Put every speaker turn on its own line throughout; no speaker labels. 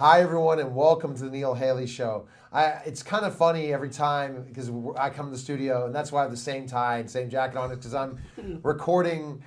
Hi, everyone, and welcome to the Neil Haley Show. It's kind of funny every time because I come to the studio, and that's why I have the same tie and same jacket on, because I'm recording,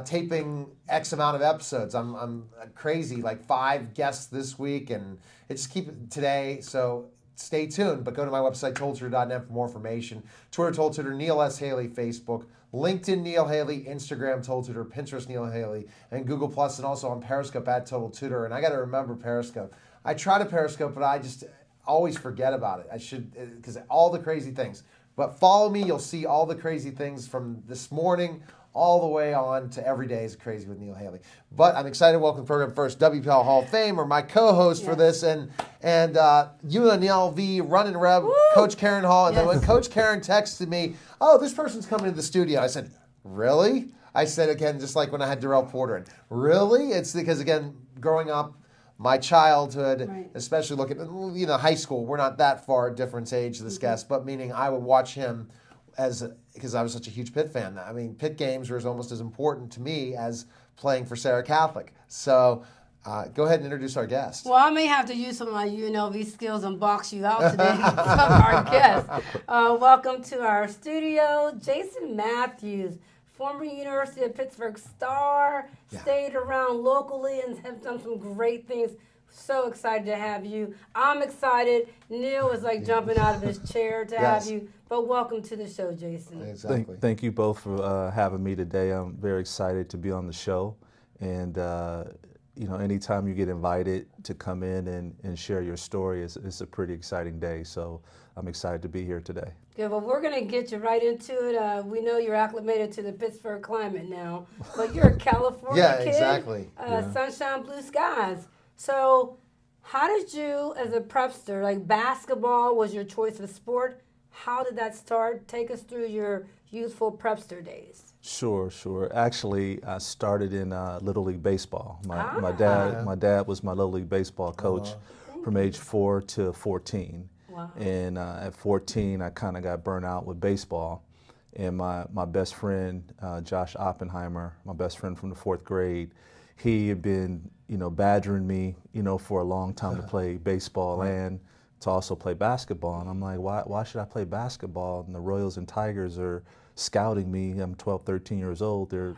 taping X amount of episodes. I'm crazy, like 5 guests this week, and it's keep it today. So stay tuned, but go to my website, toldtutor.net for more information. Twitter, Told Tutor, Neil S. Haley, Facebook, LinkedIn, Neil Haley, Instagram, Told Tutor, Pinterest, Neil Haley, and Google Plus, and also on Periscope at Total Tutor. And I got to remember Periscope. I try to Periscope, but I just always forget about it. I should, because all the crazy things. But follow me, you'll see all the crazy things from this morning all the way on to every day is crazy with Neil Haley. But I'm excited to welcome the program first, WPL Hall of Fame, or my co-host for this, and UNLV Run and Rev, Coach Karen Hall. And then when Coach Karen texted me, oh, this person's coming to the studio, I said, really? I said, again, just like when I had Darrell Porter in, really? It's because, again, growing up, my childhood, especially looking at, high school, we're not that far difference age, this guest, but meaning I would watch him because I was such a huge Pitt fan. I mean, Pitt games were almost as important to me as playing for Sarah Catholic. So go ahead and introduce our guest.
Well, I may have to use some of my UNLV skills and box you out today from our guest. Welcome to our studio, Jason Matthews, former University of Pittsburgh star, stayed around locally and have done some great things. So excited to have you. I'm excited. Neil is like jumping out of his chair to have you. But welcome to the show, Jason.
Exactly. Thank you both for having me today. I'm very excited to be on the show. And, anytime you get invited to come in and share your story, it's a pretty exciting day. So I'm excited to be here today.
Good. Well, we're going to get you right into it. We know you're acclimated to the Pittsburgh climate now, but you're a California kid.
Exactly.
Sunshine, blue skies. So how did you, as a prepster, like basketball was your choice of sport? How did that start? Take us through your youthful prepster days.
Sure. Actually, I started in Little League Baseball. My dad was my Little League Baseball coach from age 4 to 14. Wow. And at 14, I kind of got burnt out with baseball. And my best friend, Josh Oppenheimer, my best friend from the 4th grade, he had been, badgering me, for a long time to play baseball and to also play basketball. And I'm like, why should I play basketball? And the Royals and Tigers are scouting me. I'm 12, 13 years old. They're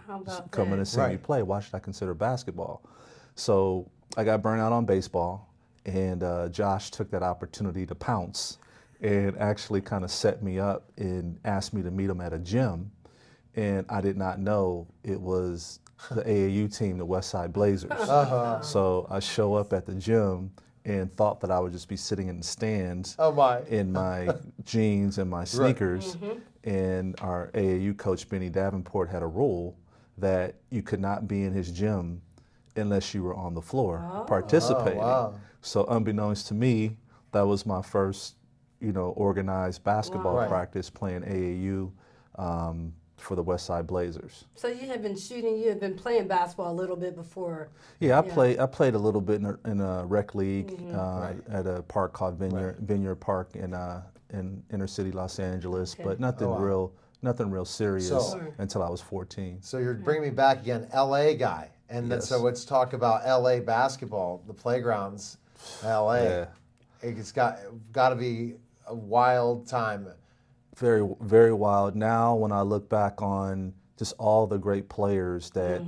coming to see me play. Why should I consider basketball? So I got burnt out on baseball, and Josh took that opportunity to pounce and actually kind of set me up and asked me to meet him at a gym. And I did not know it was the AAU team, the Westside Blazers. So I show up at the gym and thought that I would just be sitting in the stands in my jeans and my sneakers. And our AAU coach, Benny Davenport, had a rule that you could not be in his gym unless you were on the floor participating. So unbeknownst to me, that was my first, organized basketball practice playing AAU for the Westside Blazers.
So you had been playing basketball a little bit before.
Yeah, I played a little bit in a rec league at a park called Vineyard Park in inner city Los Angeles, but nothing real serious until I was 14.
So you're bringing me back again, LA guy. And then, so let's talk about LA basketball, the playgrounds, LA. Yeah. It's got to be a wild time.
Very, very wild. Now, when I look back on just all the great players that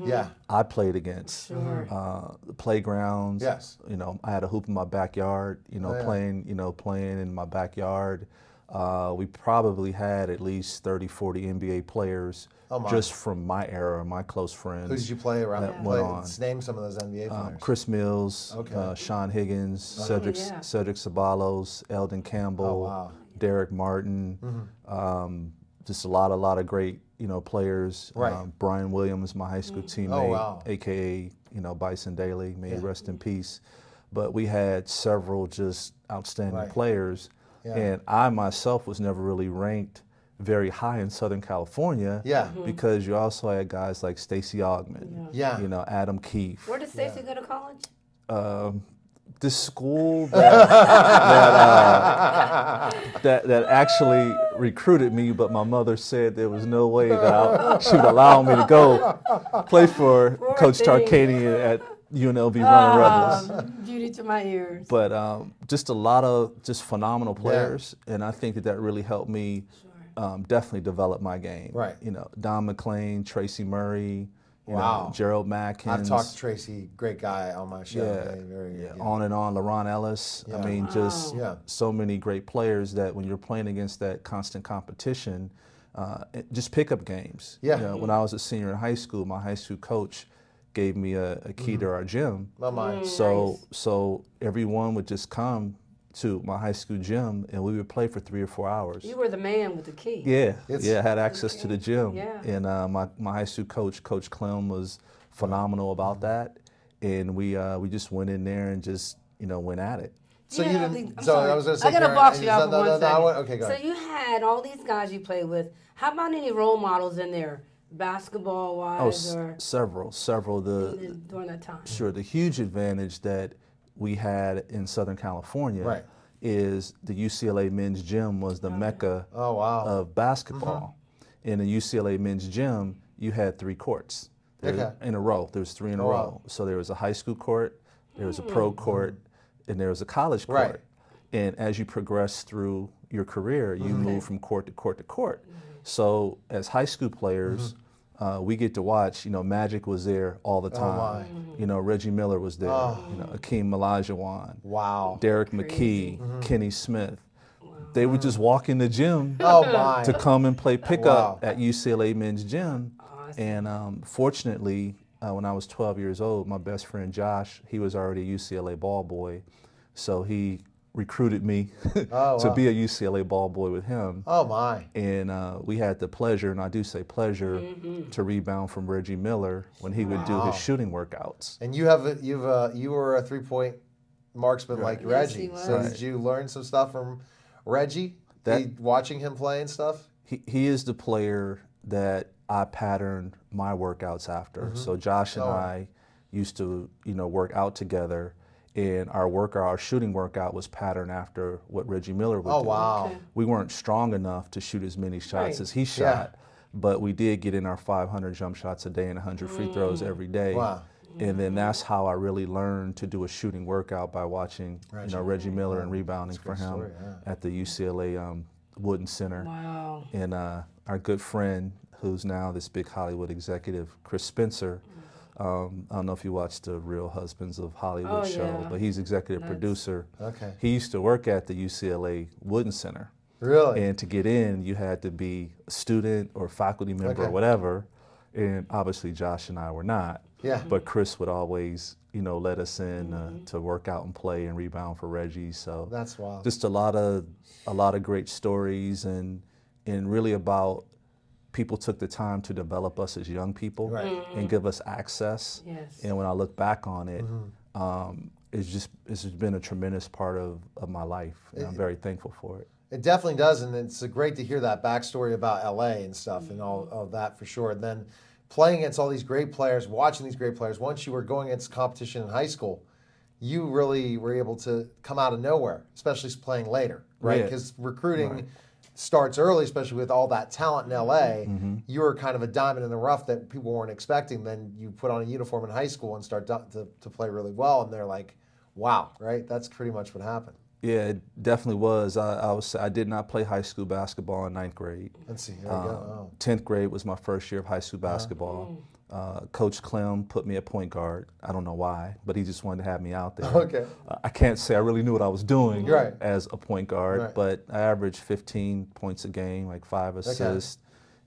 I played against, the playgrounds.
Yes.
I had a hoop in my backyard. Playing in my backyard. We probably had at least 30, 40 NBA players just from my era, my close friends.
Who did you play around? Let's name some of those NBA players.
Chris Mills, Sean Higgins, Cedric Ceballos, Eldon Campbell. Derek Martin, just a lot of great, players. Brian Williams, my high school teammate, aka, Bison Daly, may he rest in peace. But we had several just outstanding players, and I myself was never really ranked very high in Southern California because you also had guys like Stacey Augmon, Adam Keefe.
Where did Stacey go to college?
This school that actually recruited me, but my mother said there was no way that she would allow me to go play for Coach Tarkanian at UNLV running Rebels.
Beauty to my ears.
But just a lot of just phenomenal players, and I think that really helped me definitely develop my game.
Right.
You know, Don McClain, Tracy Murray, you
Wow.
know, Gerald Mackins.
I've talked to Tracy, great guy on my show.
Yeah,
Very good, yeah.
on and on. LaRon Ellis. I mean, just so many great players that when you're playing against that constant competition, just pickup games.
Yeah.
You know, when I was a senior in high school, my high school coach gave me a key to our gym.
Oh my.
So everyone would just come to my high school gym and we would play for 3 or 4 hours.
You were the man with the key.
Yeah, I had access to the gym.
Yeah.
And my high school coach, Coach Clem, was phenomenal about that. And we just went in there and just, you know, went at it.
So
Yeah,
you
I
didn't.
think- I'm
So
sorry.
I was going to say.
I gotta
Karen,
box you out for one second.
Okay, go
So
ahead.
you had all these guys you played with. How about any role models in there, basketball wise, or
Several.
during that time?
Sure. The huge advantage that we had in Southern California is the UCLA men's gym was the mecca of basketball. In the UCLA men's gym, you had 3 courts in a row. There was 3 in a row. So there was a high school court, there was a pro court, and there was a college court.
Right.
And as you progress through your career, you move from court to court to court. So as high school players, we get to watch, you know, Magic was there all the time. You know, Reggie Miller was there. You know, Akeem Olajuwon.
Wow.
Derek McKee, Kenny Smith. They would just walk in the gym to come and play pickup at UCLA men's gym. And fortunately, when I was 12 years old, my best friend Josh, he was already a UCLA ball boy. So he recruited me to be a UCLA ball boy with him.
Oh my!
And we had the pleasure, and I do say pleasure, to rebound from Reggie Miller when he would do his shooting workouts.
And you were a 3-point marksman like
Yes,
Reggie.
he was.
So did you learn some stuff from Reggie? Watching him play and stuff.
He is the player that I patterned my workouts after. So Josh and I used to, you know, work out together. And our shooting workout was patterned after what Reggie Miller would do.
Oh, wow.
Okay.
We weren't strong enough to shoot as many shots as he shot, but we did get in our 500 jump shots a day and 100 free throws every day.
Wow.
And then that's how I really learned to do a shooting workout by watching Reggie Miller and rebounding for him at the UCLA Wooden Center.
Wow.
And our good friend, who's now this big Hollywood executive, Chris Spencer, I don't know if you watched the Real Husbands of Hollywood show, but he's executive producer.
Okay.
He used to work at the UCLA Wooden Center.
Really?
And to get in, you had to be a student or faculty member or whatever. And obviously, Josh and I were not.
Yeah.
But Chris would always, you know, let us in to work out and play and rebound for Reggie. So
That's wild.
just a lot of great stories and really about people took the time to develop us as young people and give us access.
Yes.
And when I look back on it, it's been a tremendous part of my life, and I'm very thankful for it.
It definitely does, and it's great to hear that backstory about LA and stuff and all of that for sure. And then playing against all these great players, watching these great players, once you were going against competition in high school, you really were able to come out of nowhere, especially playing later, right? Because recruiting starts early, especially with all that talent in LA. You were kind of a diamond in the rough that people weren't expecting. Then you put on a uniform in high school and start to play really well, and they're like, wow, right? That's pretty much what happened.
Yeah, it definitely was. I did not play high school basketball in 9th grade.
Let's see, here we go.
10th grade was my first year of high school basketball. Coach Clem put me at point guard. I don't know why, but he just wanted to have me out there.
Okay.
I can't say I really knew what I was doing
Right.
as a point guard, but I averaged 15 points a game, like 5 assists,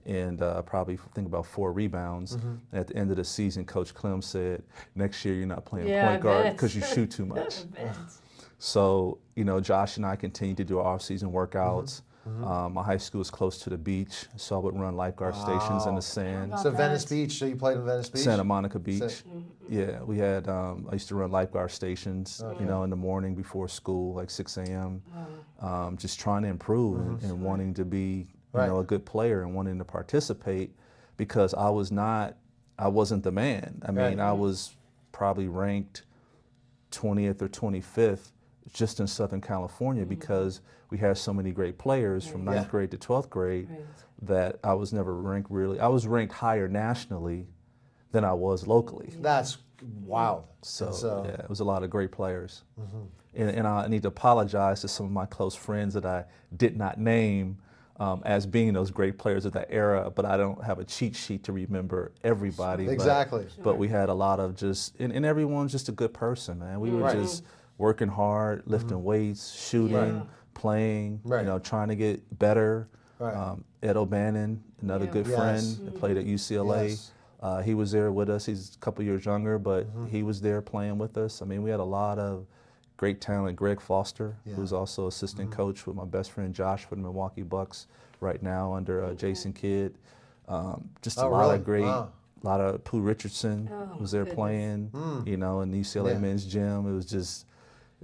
and probably think about 4 rebounds. And at the end of the season, Coach Clem said, "Next year you're not playing point guard because you shoot too much." So, you know, Josh and I continued to do our off-season workouts. My high school was close to the beach, so I would run lifeguard stations in the sand.
So Venice Beach, so you played in Venice Beach?
Santa Monica Beach. Yeah, we had, I used to run lifeguard stations, you know, in the morning before school, like 6 a.m., just trying to improve and wanting to be, you know, a good player and wanting to participate because I wasn't the man. I mean, I was probably ranked 20th or 25th just in Southern California because we had so many great players from 9th grade to 12th grade that I was never ranked really. I was ranked higher nationally, than I was locally.
That's wild.
So yeah, it was a lot of great players. And I need to apologize to some of my close friends that I did not name as being those great players of that era, but I don't have a cheat sheet to remember everybody.
Exactly.
But we had a lot of and everyone's just a good person, man. We were just working hard, lifting weights, shooting, playing, you know, trying to get better. Ed O'Bannon, another good friend that played at UCLA. He was there with us. He's a couple years younger, but he was there playing with us. I mean, we had a lot of great talent. Greg Foster, who's also assistant coach with my best friend Josh for the Milwaukee Bucks right now under Jason Kidd. Just a lot of great, a lot of Pooh Richardson was there playing, you know, in the UCLA men's gym. It's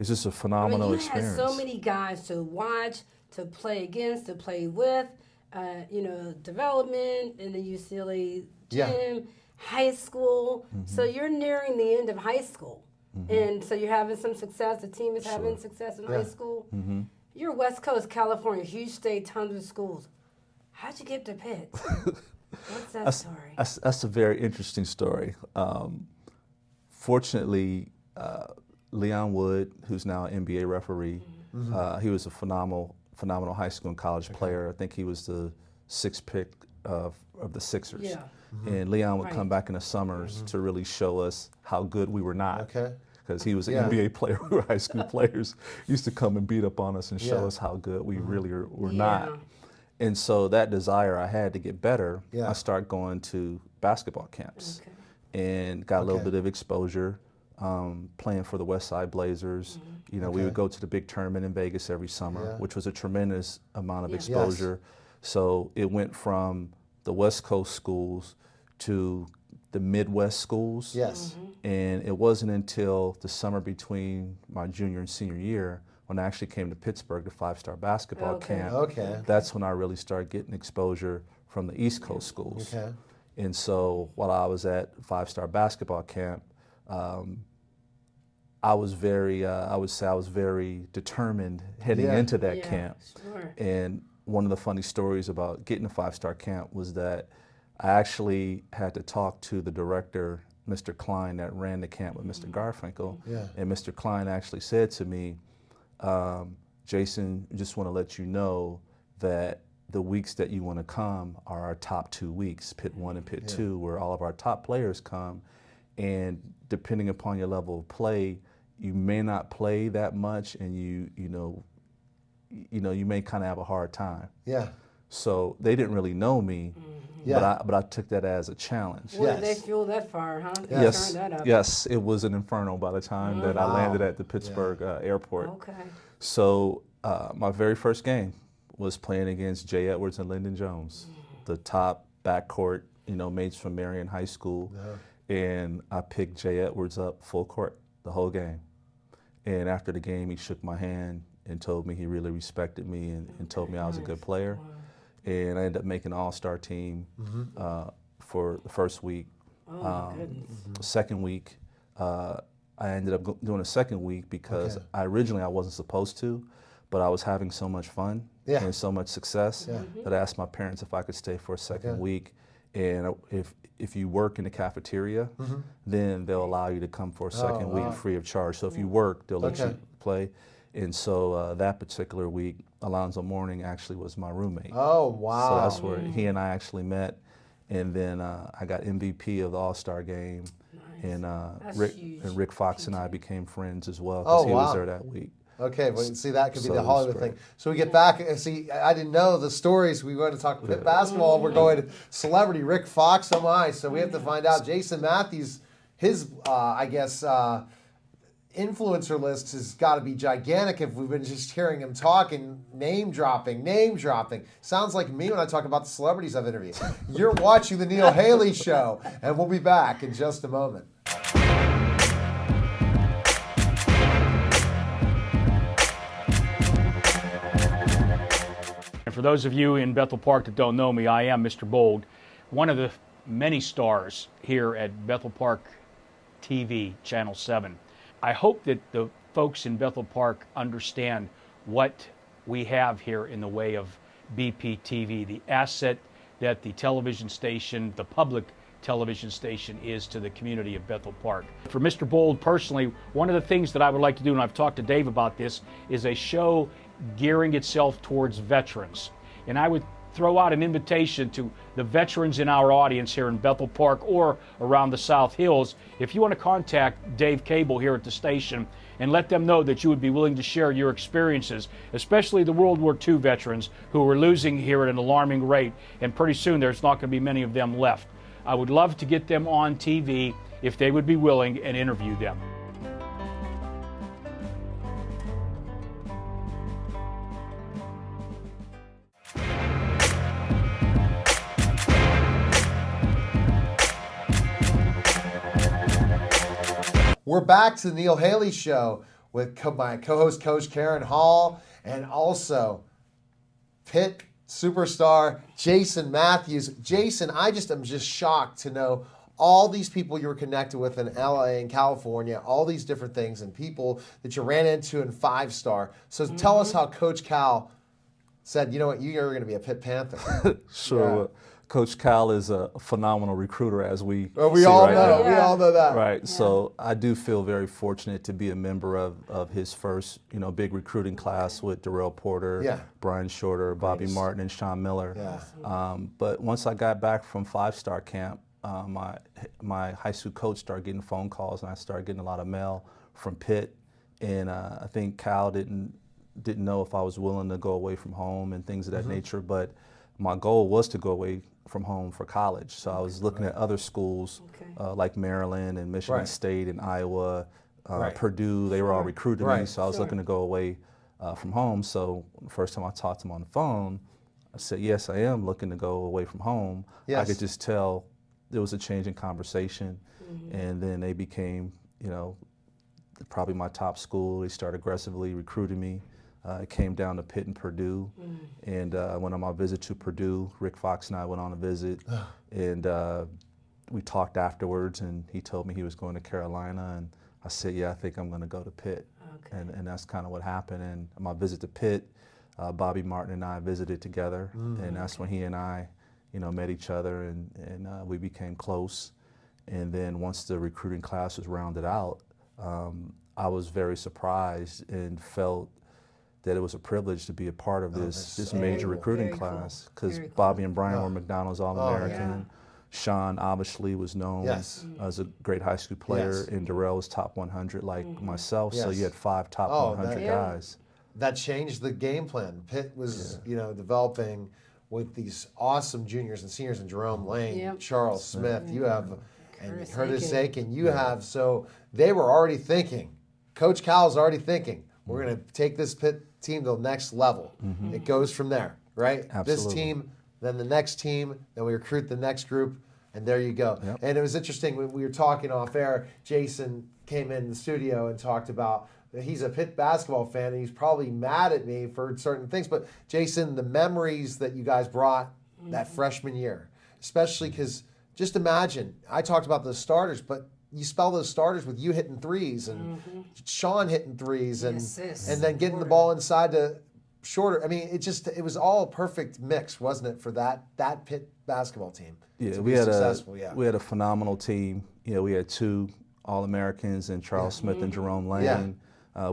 just a phenomenal experience.
You had so many guys to watch, to play against, to play with, you know, development in the UCLA gym, high school. So you're nearing the end of high school. And so you're having some success. The team is having success in high school. You're West Coast, California, huge state, tons of schools. How'd you get to Pitt? What's that story?
That's a very interesting story. Fortunately, Leon Wood, who's now an NBA referee, he was a phenomenal high school and college player. I think he was the 6th pick of the Sixers. And Leon would come back in the summers to really show us how good we were not. Because he was an NBA player, we were high school players. He used to come and beat up on us and show us how good we really were not. And so that desire I had to get better, I started going to basketball camps and got a little bit of exposure. Playing for the West Side Blazers. You know, we would go to the big tournament in Vegas every summer, which was a tremendous amount of exposure. So it went from the West Coast schools to the Midwest schools. And it wasn't until the summer between my junior and senior year when I actually came to Pittsburgh to 5-star basketball camp. That's when I really started getting exposure from the East Coast schools. And so while I was at 5-star basketball camp, I would say I was very determined heading into that camp. And one of the funny stories about getting a 5-star camp was that I actually had to talk to the director, Mr. Klein, that ran the camp with Mr. Garfinkel. And Mr. Klein actually said to me, Jason, I just want to let you know that the weeks that you want to come are our top 2 weeks, Pitt 1 and Pitt 2, where all of our top players come. And depending upon your level of play, you may not play that much, and you know, you may kind of have a hard time. So they didn't really know me, but I took that as a challenge.
Well, did they fuel that fire, huh?
Yes. Yes, it was an inferno by the time that I landed at the Pittsburgh airport. So my very first game was playing against Jay Edwards and Lyndon Jones, the top backcourt, you know, mates from Marion High School. And I picked Jay Edwards up full court the whole game. And after the game, he shook my hand and told me he really respected me and told me I was a good player. And I ended up making an all-star team for the first week. Second week, I ended up doing a second week because originally I wasn't supposed to, but I was having so much fun and so much success that I asked my parents if I could stay for a second week. And if you work in the cafeteria, then they'll allow you to come for a second week free of charge. So if you work, they'll let you play. And so that particular week, Alonzo Mourning actually was my roommate. So that's where he and I actually met. And then I got MVP of the All-Star game. And Rick Fox and I became friends as well because he was there that week.
Well, see, that could be the Hollywood thing. So we get back, see, I didn't know the stories. We were going to talk Pitt basketball. We're going to celebrity Rick Fox, oh my. So we have to find out. Jason Matthews, his, I guess, influencer list has got to be gigantic if we've been just hearing him talk and name dropping. Sounds like me when I talk about the celebrities I've interviewed. You're watching The Neil Haley Show, and we'll be back in just a moment.
And for those of you in Bethel Park that don't know me, I am Mr. Bold, one of the many stars here at Bethel Park TV, Channel 7. I hope that the folks in Bethel Park understand what we have here in the way of BPTV, the asset that the television station, the public television station is to the community of Bethel Park. For Mr. Bold personally, one of the things that I would like to do, and I've talked to Dave about this, is a show gearing itself towards veterans. And I would throw out an invitation to the veterans in our audience here in Bethel Park or around the South Hills. If you want to contact Dave Cable here at the station and let them know that you would be willing to share your experiences, especially the World War II veterans who are losing here at an alarming rate, and pretty soon there's not going to be many of them left. I would love to get them on TV if they would be willing and interview them.
We're back to the Neil Haley Show with my co-host, Coach Karen Hall, and also Pitt superstar Jason Matthews. Jason, I'm just shocked to know all these people you were connected with in LA and California, all these different things, and people that you ran into in 5-star. So tell us how Coach Cal said, you know what, you're going to be a Pitt Panther.
Sure.
Yeah.
Coach Cal is a phenomenal recruiter, as we
we
see
all
right
know.
now.
We all know that.
Right. Yeah. So I do feel very fortunate to be a member of his first, big recruiting class with Darrell Porter, Brian Shorter, Bobby Martin, and Sean Miller.
Yeah.
But once I got back from 5-star camp, my high school coach started getting phone calls, and I started getting a lot of mail from Pitt. And I think Cal didn't know if I was willing to go away from home and things of that nature. But my goal was to go away from home for college. So I was looking at other schools like Maryland and Michigan State and Iowa, Purdue. They were all recruiting me, so I was looking to go away from home. So the first time I talked to him on the phone, I said, yes, I am looking to go away from home. I could just tell there was a change in conversation. And then they became, probably my top school. They started aggressively recruiting me. It came down to Pitt and Purdue, and I went on my visit to Purdue. Rick Fox and I went on a visit, and we talked afterwards, and he told me he was going to Carolina, and I said, yeah, I think I'm going to go to Pitt. And that's kind of what happened. And on my visit to Pitt, Bobby Martin and I visited together, and that's when he and I, met each other, and we became close. And then once the recruiting class was rounded out, I was very surprised and felt that it was a privilege to be a part of this major recruiting class, because Bobby and Brian were McDonald's All-American. Sean obviously was known as a great high school player, and Darrell was top 100 like myself, so you had 5 top 100 guys.
That changed the game plan. Pitt was developing with these awesome juniors and seniors in Jerome Lane, Charles Smith, you have, and Curtis Aiken, you have, so they were already thinking, Coach Cal's already thinking, we're going to take this Pitt team to the next level. It goes from there, right?
Absolutely.
This team, then the next team, then we recruit the next group, and there you go. And it was interesting when we were talking off air, Jason came in the studio and talked about that he's a Pitt basketball fan, and he's probably mad at me for certain things. But Jason, the memories that you guys brought that freshman year, especially because just imagine, I talked about the starters, but you spell those starters with you hitting threes and Sean hitting threes and then getting the ball inside to Shorter. I mean, it was all a perfect mix, wasn't it, for that Pitt basketball team?
Yeah, we had a phenomenal team. We had 2 All-Americans in Charles Smith and Jerome Lane.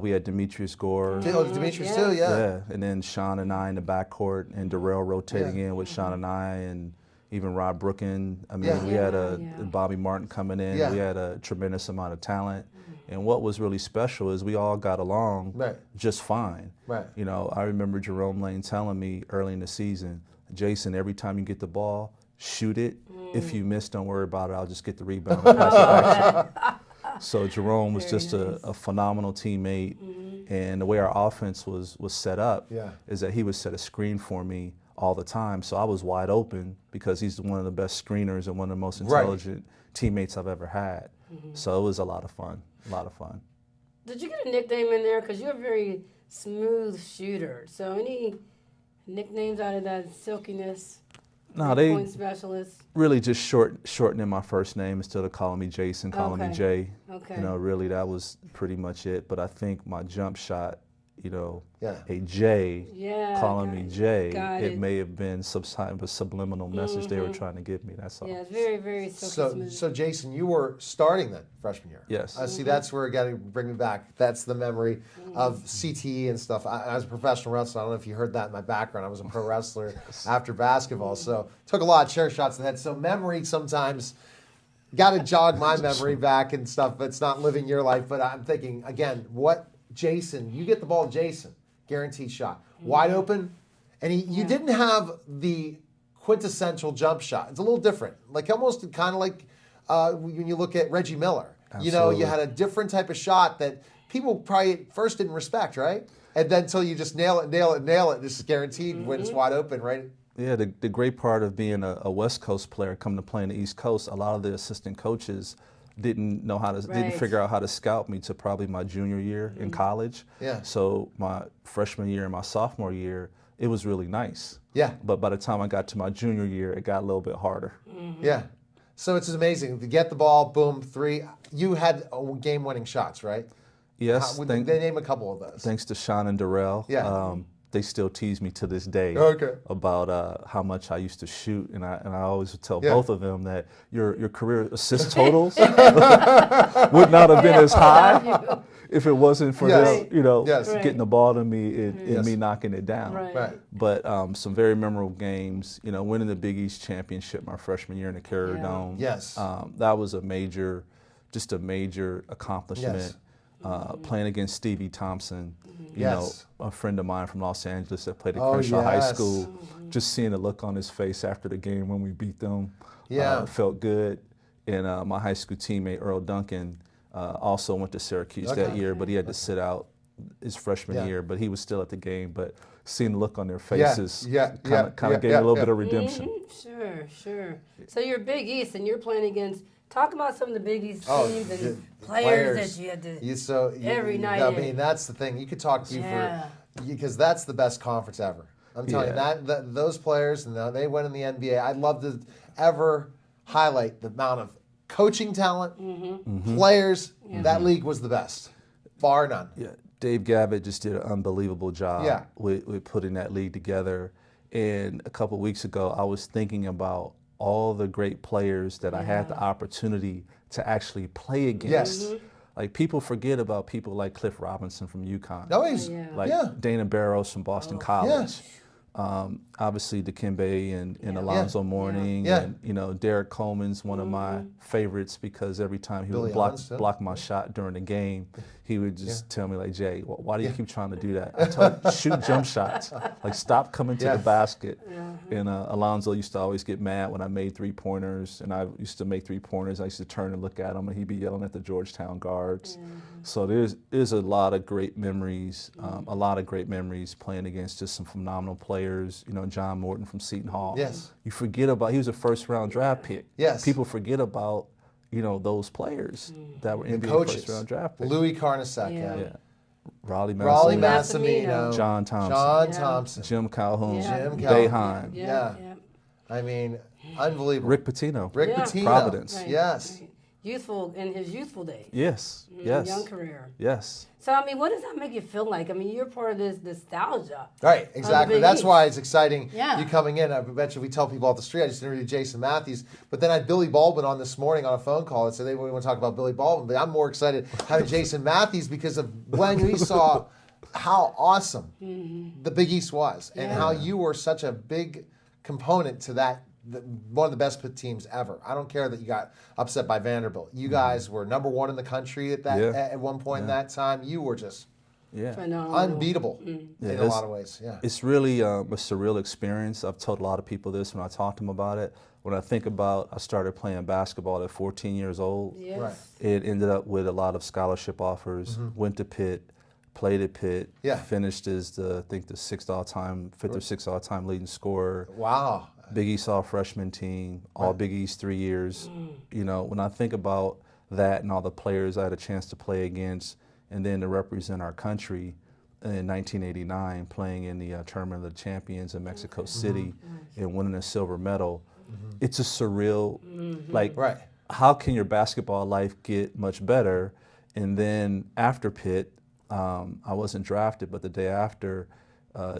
We had Demetrius Gore.
Demetrius too,
and then Sean and I in the backcourt, and Darrell rotating in with Sean and I, and even Rob Brooken. I mean, we had Bobby Martin coming in. We had a tremendous amount of talent. And what was really special is we all got along just fine. I remember Jerome Lane telling me early in the season, Jason, every time you get the ball, shoot it. If you miss, don't worry about it. I'll just get the rebound and pass it back to you. So Jerome was just a phenomenal teammate. And the way our offense was set up is that he would set a screen for me all the time. So I was wide open because he's one of the best screeners and one of the most intelligent teammates I've ever had. So it was a lot of fun,
Did you get a nickname in there? Because you're a very smooth shooter. So any nicknames out of that silkiness?
No, they
point specialist?
Really just shortening my first name instead of calling me Jason, calling me Jay. Really that was pretty much it. But I think my jump shot, a J calling me Jay,
it
may have been some type of subliminal message they were trying to give me. That's all.
Yeah, it's very, very silky smooth.
So Jason, you were starting that freshman year.
Yes.
See, that's where it got to bring me back. That's the memory of CTE and stuff. I was a professional wrestler. I don't know if you heard that in my background. I was a pro wrestler after basketball, so took a lot of chair shots in the head. So memory sometimes got to jog my memory back and stuff, but it's not living your life. But I'm thinking, again, Jason, you get the ball, Jason, guaranteed shot. Wide open, and you didn't have the quintessential jump shot. It's a little different, like almost kind of like when you look at Reggie Miller.
Absolutely.
You had a different type of shot that people probably at first didn't respect, right? And then until you just nail it, this is guaranteed when it's wide open, right?
Yeah, the great part of being a West Coast player coming to play in the East Coast, a lot of the assistant coaches didn't figure out how to scout me to probably my junior year in college.
Yeah.
So my freshman year and my sophomore year, it was really nice.
Yeah.
But by the time I got to my junior year, it got a little bit harder.
Yeah. So it's amazing to get the ball, boom, three. You had game-winning shots, right?
Yes.
They name a couple of those.
Thanks to Sean and Darrell.
Yeah.
They still tease me to this day about how much I used to shoot, and I always tell both of them that your career assist totals would not have been as high if it wasn't for this, getting the ball to me and me knocking it down.
Right.
But some very memorable games, winning the Big East championship my freshman year in the Carrier Dome.
Yes.
That was a major accomplishment.
Yes.
Playing against Stevie Thompson, a friend of mine from Los Angeles that played at
Oh,
Crenshaw High
yes.
School, just seeing the look on his face after the game when we beat them felt good. And my high school teammate, Earl Duncan, also went to Syracuse that year, but he had to sit out his freshman year, but he was still at the game. But seeing the look on their faces kind of gave me a little bit of redemption.
Sure. So you're Big East, and you're playing against. Talk about some of the Big East teams and players that you had to every night.
I mean, that's the thing. You could talk to you because that's the best conference ever. I'm telling you that those players, and they went in the NBA. I'd love to ever highlight the amount of coaching talent, players. That league was the best, bar none.
Yeah, Dave Gavitt just did an unbelievable job with putting that league together. And a couple of weeks ago, I was thinking about all the great players that I had the opportunity to actually play against.
Yes.
Like, people forget about people like Cliff Robinson from UConn.
No, he's
Dana Barros from Boston College.
Yes.
Obviously Dikembe and Alonzo Mourning, and Derek Coleman's one of my favorites because every time he would block my shot during the game, he would just tell me, like, Jay, why do you keep trying to do that? I told him, shoot jump shots. Like, stop coming to the basket. And Alonzo used to always get mad when I made three-pointers, and I used to make three-pointers. I used to turn and look at him, and he'd be yelling at the Georgetown guards. So there's a lot of great memories, playing against just some phenomenal players. John Morton from Seton Hall.
Yes.
You forget about, he was a first-round draft pick.
Yes.
People forget about, those players that were NBA
coaches.
first-round draft picks.
Louis Carnesecca.
Yeah. Raleigh
Massimino.
John Thompson.
Thompson.
Jim Calhoun.
Jim
Boeheim.
I mean, unbelievable.
Rick Pitino.
Pitino.
Providence.
Right.
Yes.
Youthful in his youthful days.
Yes.
Young career.
Yes.
So, I mean, what does that make you feel like? I mean, you're part of this nostalgia.
Right, exactly. That's why it's exciting you coming in. I bet you we tell people off the street. I just interviewed Jason Matthews, but then I had Billy Baldwin on this morning on a phone call and said they want to talk about Billy Baldwin, but I'm more excited having Jason Matthews because of when we saw how awesome the Big East was and how you were such a big component to that. One of the best teams ever. I don't care that you got upset by Vanderbilt. You guys were number one in the country at one point in that time. You were just unbeatable in a lot of ways. Yeah,
it's really a surreal experience. I've told a lot of people this when I talk to them about it. When I think about, I started playing basketball at 14 years old.
Yes.
Right.
It ended up with a lot of scholarship offers. Went to Pitt, played at Pitt. Finished as the fifth or sixth all-time leading scorer.
Wow.
Big East all-freshman team, all Big East 3 years. When I think about that and all the players I had a chance to play against and then to represent our country in 1989, playing in the Tournament of the Champions in Mexico City and winning a silver medal, it's a surreal, how can your basketball life get much better? And then after Pitt, I wasn't drafted, but the day after,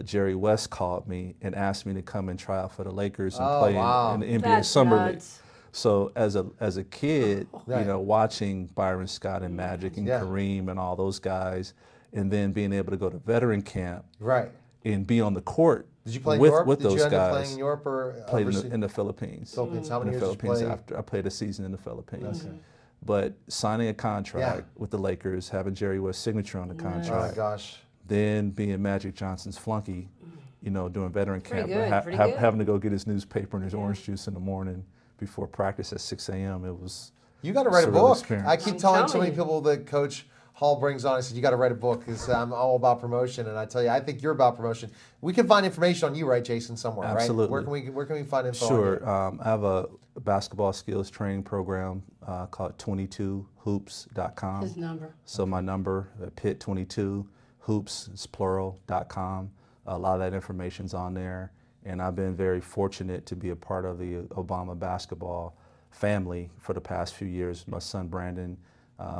Jerry West called me and asked me to come and try out for the Lakers and play in the NBA
That's
Summer League.
nuts.
So as a kid,
Right.
you know, watching Byron Scott and Magic and Kareem and all those guys, and then being able to go to veteran camp
Right.
and be on the court
Did you play in
with
Europe?
with
Did
those
you end up
guys.
playing in Europe or
Played
overseas?
in the Philippines.
Philippines. How
In
many
the
years did you
Philippines
play?
after I played a season in the Philippines. But signing a contract with the Lakers, having Jerry West's signature on the
Oh my
contract,
gosh.
then being Magic Johnson's flunky, you know, doing veteran camp,
Pretty good, pretty good.
having to go get his newspaper and his orange juice in the morning before practice at 6 a.m. It was
You got to write a
surreal
book.
experience.
I keep
I'm
telling so
telling
many
you.
people that Coach Hall brings on. I said, you got to write a book because I'm all about promotion. And I tell you, I think you're about promotion. We can find information on you, right, Jason, somewhere,
Absolutely.
right? Where can we find info on
Sure.
you?
I have a basketball skills training program called 22hoops.com.
His number.
So my number, Pitt 22 hoops, it's plural.com. A lot of that information's on there. And I've been very fortunate to be a part of the Obama basketball family for the past few years. My son Brandon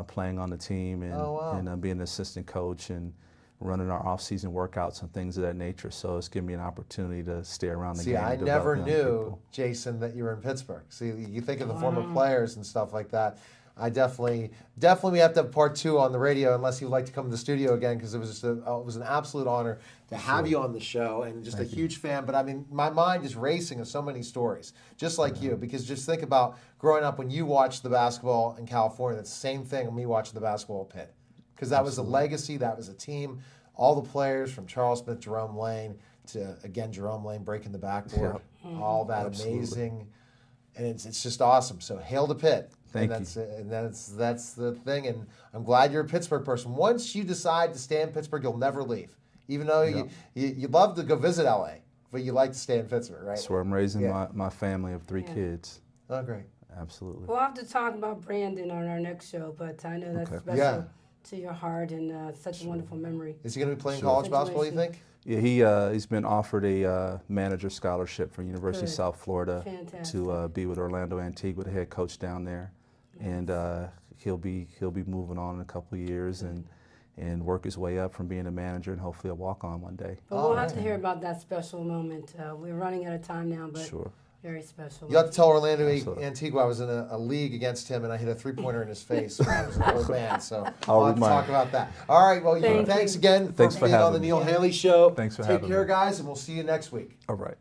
playing on the team and being an assistant coach and running our off-season workouts and things of that nature. So it's given me an opportunity to stay around the
See,
game.
I
and develop
never
young
knew,
people.
Jason, that you were in Pittsburgh. See, you think of the former players and stuff like that. I definitely we have to have part 2 on the radio unless you'd like to come to the studio again because it was just it was an absolute honor to have you on the show and just a huge fan. But I mean, my mind is racing of so many stories, just like you. Because just think about growing up when you watched the basketball in California. That's the same thing when me watching the basketball at Pitt, because that was a legacy, that was a team. All the players from Charles Smith, Jerome Lane to again Jerome Lane breaking the backboard, all that amazing, and it's just awesome. So hail to Pitt.
Thank
you. And that's the thing. And I'm glad you're a Pittsburgh person. Once you decide to stay in Pittsburgh, you'll never leave. Even though you love to go visit LA, but you like to stay in Pittsburgh, right?
That's where I'm raising my family of 3 kids.
Oh, great.
Absolutely.
We'll have to talk about Brandon on our next show, but I know that's special
Yeah.
to your heart and such a wonderful memory.
Is he going to be playing college basketball, you think?
Yeah, he's been offered a manager scholarship from University of
Good.
South Florida
Fantastic.
to be with Orlando Antigua, the head coach down there, and he'll be moving on in a couple of years and work his way up from being a manager and hopefully a walk-on one day.
But we'll have to hear about that special moment. We're running out of time now, but
Sure.
very special.
You have to tell Orlando
Absolutely.
Antigua I was in a league against him and I hit a 3-pointer in his face when I was an old man. So
I'll
we'll have to
remind
talk
you.
about that. All right. Well,
Thank
thanks
you.
again for
Thanks for
being on the
having me.
Neil Haley Show.
Thanks for
Take
having
care,
me.
guys, and we'll see you next week.
All right.